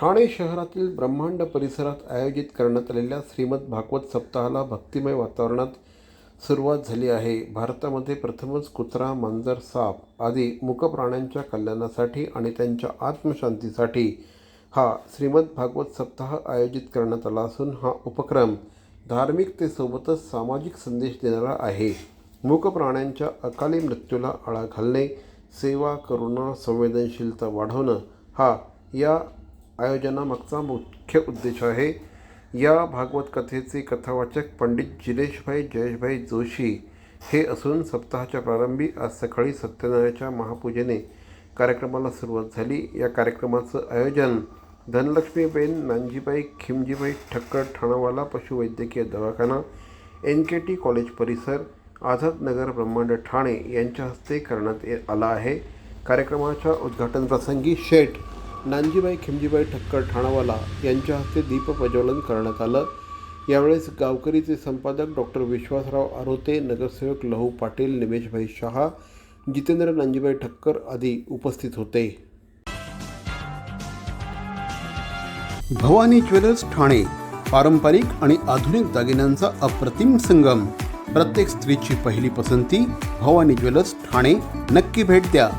ठाणे शहरातील ब्रह्मांड परिसरात आयोजित करण्यात आलेल्या श्रीमद भागवत सप्ताहाला भक्तिमय वातावरणात सुरुवात झाली आहे. भारतामध्ये प्रथमच कुत्रा, मांजर, साप आदी मूक प्राण्यांच्या कल्याणासाठी आणि त्यांच्या आत्मशांतीसाठी हा श्रीमद भागवत सप्ताह आयोजित करण्यात आला असून हा उपक्रम धार्मिकतेसोबतच सामाजिक संदेश देणारा आहे. मूक प्राण्यांच्या अकाली मृत्यूला आळा घालणे, सेवा, करुणा, संवेदनशीलता वाढवणं हा या आयोजनामागचा मुख्य उद्देश आहे. या भागवत कथेचे कथावाचक पंडित जिनेशभाई जयेशभाई जोशी हे असून सप्ताहाच्या प्रारंभी आज सकाळी सत्यनारायणाच्या महापूजेने कार्यक्रमाला सुरुवात झाली. या कार्यक्रमाचं आयोजन धनलक्ष्मीबेन नानजीबाई खिमजीबाई ठक्कर ठाणावाला पशुवैद्यकीय दवाखाना, NKT कॉलेज परिसर, आझाद नगर, ब्रह्मांड ठाणे यांच्या हस्ते करण्यात आला आहे. कार्यक्रमाच्या उद्घाटन प्रसंगी शेठ नानजीबाई खिमजीबाई ठक्कर ठाणावाला यांच्या हस्ते दीप प्रज्वलन करण्यात आलं. यावेळेस गावकरीचे संपादक डॉक्टर विश्वासराव आरोते, नगरसेवक लहू पाटील, निमेशभाई शहा, जितेंद्र नानजीबाई ठक्कर आदी उपस्थित होते. भवानी ज्वेलर्स ठाणे, पारंपरिक आणि आधुनिक दागिन्यांचा अप्रतिम संगम. प्रत्येक स्त्रीची पहिली पसंती भवानी ज्वेलर्स ठाणे. नक्की भेट द्या.